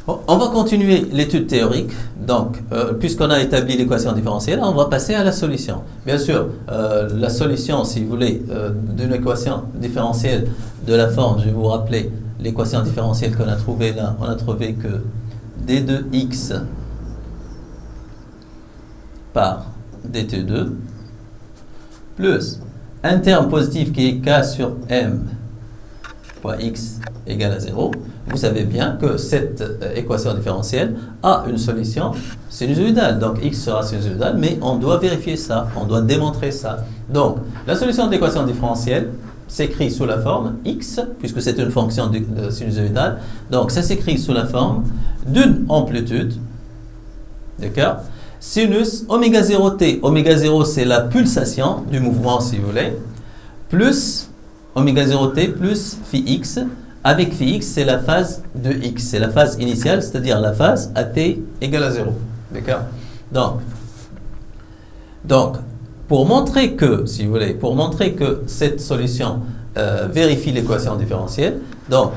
On va continuer l'étude théorique. Donc, puisqu'on a établi l'équation différentielle, on va passer à la solution. Bien sûr, la solution, si vous voulez, d'une équation différentielle de la forme, je vais vous rappeler l'équation différentielle qu'on a trouvée là. On a trouvé que d2x par dt2 plus un terme positif qui est k sur m fois x égale à 0. Vous savez bien que cette équation différentielle a une solution sinusoïdale. Donc x sera sinusoïdal, mais on doit vérifier ça, on doit démontrer ça. Donc la solution de l'équation différentielle s'écrit sous la forme x, puisque c'est une fonction sinusoïdale. Donc ça s'écrit sous la forme d'une amplitude, d'accord, sinus oméga 0t. Oméga 0, c'est la pulsation du mouvement, si vous voulez, plus oméga 0t plus phi x. Avec phi x, c'est la phase de x, c'est la phase initiale, c'est-à-dire la phase à t égale à 0. D'accord? Donc, pour montrer que, si vous voulez, pour montrer que cette solution vérifie l'équation différentielle, donc,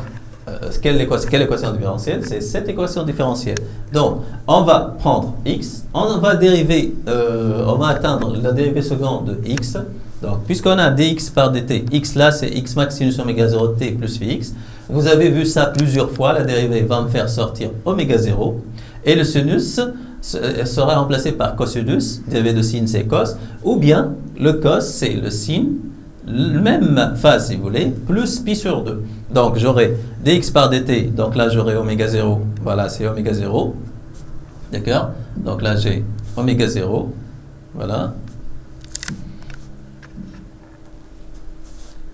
quelle équation différentielle? C'est cette équation différentielle. Donc, on va prendre x, on va dériver, on va atteindre la dérivée seconde de x. Donc, puisqu'on a dx par dt, x là, c'est x max sinus oméga 0t plus phi x. Vous avez vu ça plusieurs fois, la dérivée va me faire sortir oméga 0. Et le sinus sera remplacé par cosinus, dérivé de sin c'est cos, ou bien le cos c'est le sin, même phase si vous voulez, plus pi sur 2. Donc j'aurai dx par dt, donc là j'aurai oméga 0, voilà c'est oméga 0, d'accord? Donc là j'ai oméga 0, voilà.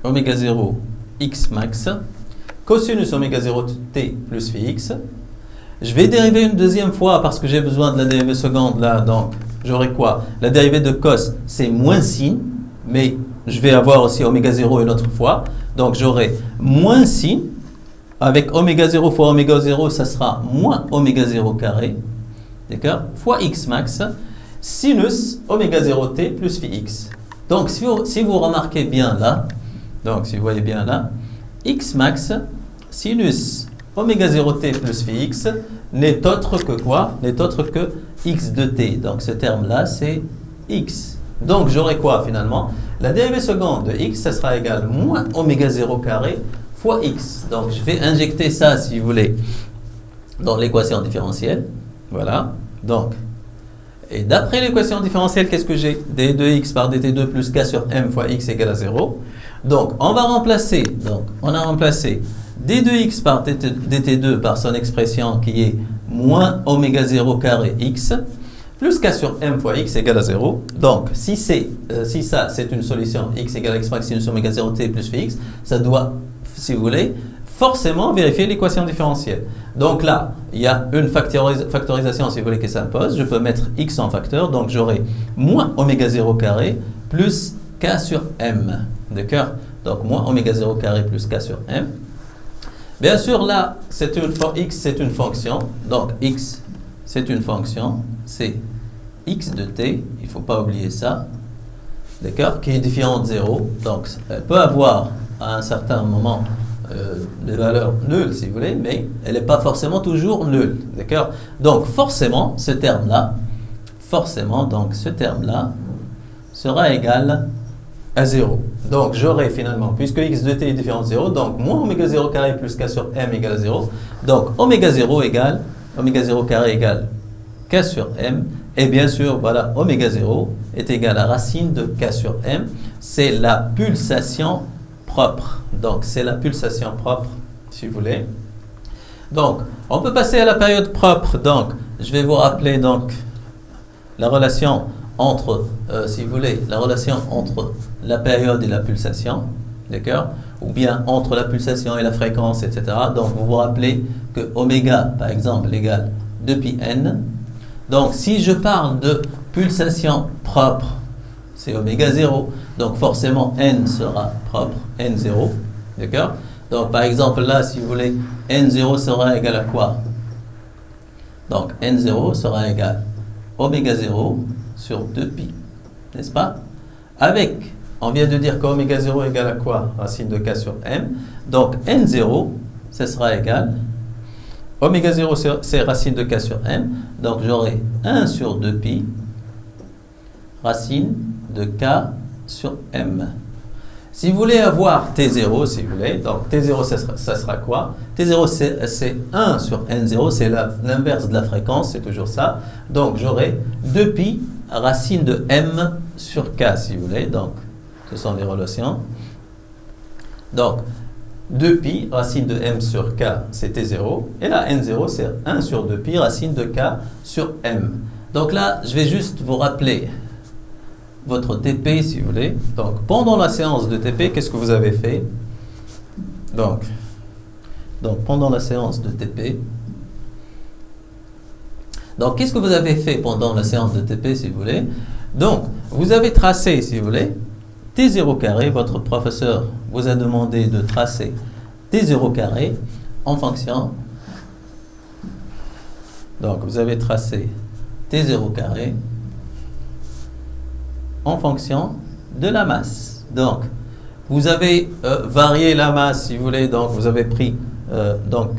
Oméga 0 x max, cosinus oméga 0 t plus phi x. Je vais dériver une deuxième fois parce que j'ai besoin de la dérivée seconde là, donc j'aurai quoi? La dérivée de cos c'est moins sin, mais je vais avoir aussi oméga 0 une autre fois, donc j'aurai moins sin, avec oméga 0 fois oméga 0 ça sera moins oméga 0 carré, d'accord, fois x max, sinus oméga 0 t plus phi x. Donc si vous remarquez bien là, donc si vous voyez bien là, x max sinus oméga 0t plus phi x n'est autre que quoi? N'est autre que x de t. Donc ce terme-là, c'est x. Donc j'aurai quoi finalement? La dérivée seconde de x, ça sera égal moins oméga 0 carré fois x. Donc je vais injecter ça, si vous voulez, dans l'équation différentielle. Voilà. Donc, et d'après l'équation différentielle, qu'est-ce que j'ai? d2x par dt2 plus k sur m fois x égale à 0. Donc, on va remplacer, donc on a remplacé d2x par dt2 par son expression qui est moins oméga 0 carré x plus k sur m fois x égale à 0. Donc, si ça c'est une solution x égale x max sinus oméga 0t plus phi x, ça doit, si vous voulez, forcément vérifier l'équation différentielle. Donc là, il y a une factorisation, si vous voulez, qui s'impose. Je peux mettre x en facteur, donc j'aurai moins oméga 0 carré plus k sur m. D'accord? Donc moins oméga 0 carré plus k sur m. Bien sûr, là, x c'est une fonction. Donc x c'est une fonction. C'est x de t. Il ne faut pas oublier ça. D'accord? Qui est différente de 0. Donc elle peut avoir à un certain moment des valeurs nulles, si vous voulez, mais elle n'est pas forcément toujours nulle. D'accord? Donc forcément, ce terme-là sera égal à 0. Donc j'aurai finalement, puisque x de t est différent de 0, donc moins oméga 0 carré plus k sur m égale à 0. Donc oméga 0 carré égale k sur m. Et bien sûr, voilà, oméga 0 est égal à racine de k sur m. C'est la pulsation propre. Donc c'est la pulsation propre, si vous voulez. Donc on peut passer à la période propre. Donc je vais vous rappeler donc la relation entre, si vous voulez, la relation entre la période et la pulsation, d'accord? Ou bien entre la pulsation et la fréquence, etc. Donc vous vous rappelez que oméga, par exemple, égale 2πn. Donc si je parle de pulsation propre, c'est oméga 0. Donc forcément n sera propre, n0, d'accord? Donc par exemple là, si vous voulez, n0 sera égal à quoi? Donc n0 sera égal oméga 0 sur 2π, n'est-ce pas? Avec, on vient de dire qu'oméga 0 égale à quoi? Racine de k sur m. Donc n0, ce sera égal Oméga 0, c'est racine de k sur m. Donc, j'aurai 1 sur 2pi, racine de k sur m. Si vous voulez avoir T0, si vous voulez, donc T0, ça sera quoi? T0, c'est 1 sur N0, c'est l'inverse de la fréquence, c'est toujours ça. Donc, j'aurai 2pi racine de M sur K, si vous voulez. Donc, ce sont les relations. Donc, 2pi racine de M sur K, c'est T0. Et là, N0, c'est 1 sur 2pi racine de K sur M. Donc là, je vais juste vous rappeler votre TP, si vous voulez. Donc, pendant la séance de TP, qu'est-ce que vous avez fait? Donc, pendant la séance de TP, donc, qu'est-ce que vous avez fait pendant la séance de TP, si vous voulez? Donc, vous avez tracé, si vous voulez, T0 carré. Votre professeur vous a demandé de tracer T0 carré en fonction. Donc, vous avez tracé T0 carré en fonction de la masse. Donc, vous avez varié la masse, si vous voulez. Donc, vous avez pris, donc,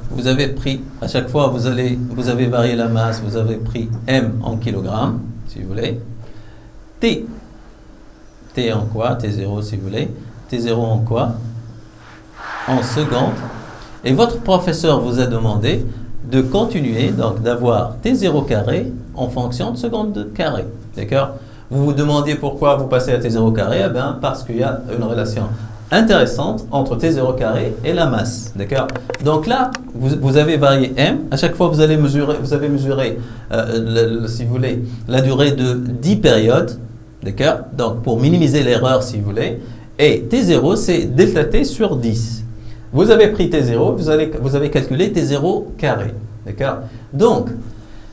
vous avez pris, à chaque fois, vous avez varié la masse, vous avez pris M en kilogrammes, si vous voulez. T en quoi? T0, si vous voulez. T0 en quoi? En secondes. Et votre professeur vous a demandé de continuer, donc d'avoir T0 carré en fonction de secondes carré. D'accord? Vous vous demandiez pourquoi vous passez à T0 carré? Eh bien, parce qu'il y a une relation intéressante entre T0 carré et la masse. D'accord? Donc là, vous avez varié M. À chaque fois, vous avez mesuré, si vous voulez, la durée de 10 périodes. D'accord? Donc, pour minimiser l'erreur, si vous voulez. Et T0, c'est delta T sur 10. Vous avez pris T0, vous avez calculé T0 carré. D'accord? Donc,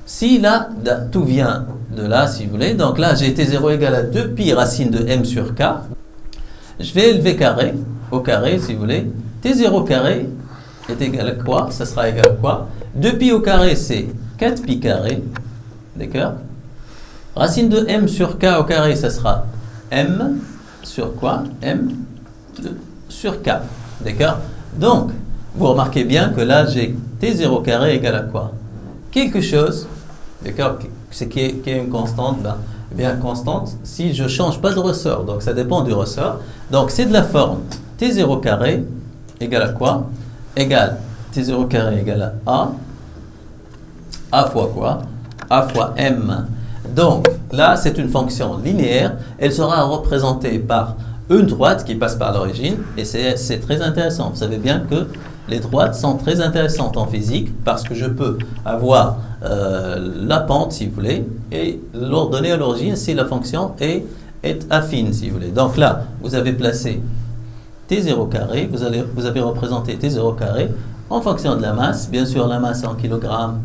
si là, tout vient de là, si vous voulez, donc là, j'ai T0 égale à 2pi racine de M sur K. Je vais élever carré, au carré, si vous voulez. T0 carré est égal à quoi? Ça sera égal à quoi? 2pi au carré, c'est 4pi carré. D'accord? Racine de M sur K au carré, ça sera M sur quoi? M sur K. D'accord? Donc, vous remarquez bien que là, j'ai T0 carré égal à quoi? Quelque chose, d'accord, qui est une constante, bien constante, si je ne change pas de ressort. Donc, ça dépend du ressort. Donc, c'est de la forme T0 carré égale à quoi? Égale T0 carré égale à A fois quoi? A fois M. Donc, là, c'est une fonction linéaire. Elle sera représentée par une droite qui passe par l'origine, et c'est très intéressant. Vous savez bien que les droites sont très intéressantes en physique parce que je peux avoir la pente, si vous voulez, et l'ordonnée à l'origine si la fonction est affine, si vous voulez. Donc là, vous avez placé T0 carré, vous avez représenté T0 carré en fonction de la masse, bien sûr la masse en kilogrammes,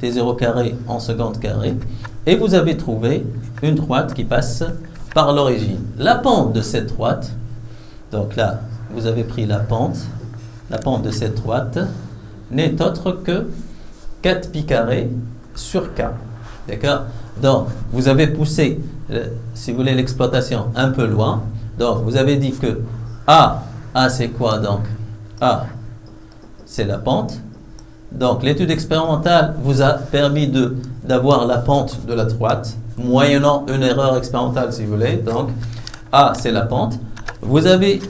T0 carré en secondes carrées, et vous avez trouvé une droite qui passe par l'origine. La pente de cette droite, donc là, vous avez pris la pente de cette droite n'est autre que 4pi carré sur K. D'accord? Donc, vous avez poussé, si vous voulez, l'exploitation un peu loin. Donc, vous avez dit que A c'est quoi donc? A, c'est la pente. Donc, l'étude expérimentale vous a permis d'avoir la pente de la droite, moyennant une erreur expérimentale, si vous voulez. Donc, A, c'est la pente. Vous avez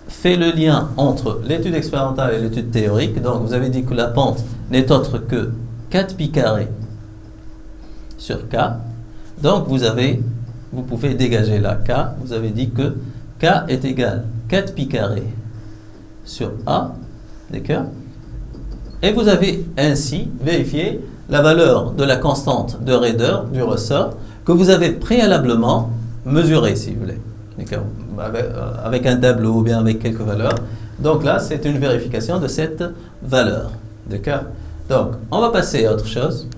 fait le lien entre l'étude expérimentale et l'étude théorique. Donc, vous avez dit que la pente n'est autre que 4pi carré sur K. Donc, vous pouvez dégager la K. Vous avez dit que K est égal à 4pi carré sur A. D'accord? Et vous avez ainsi vérifié la valeur de la constante de raideur du ressort que vous avez préalablement mesurée, si vous voulez. D'accord? Avec un tableau ou bien avec quelques valeurs. Donc là, c'est une vérification de cette valeur. D'accord? Donc, on va passer à autre chose.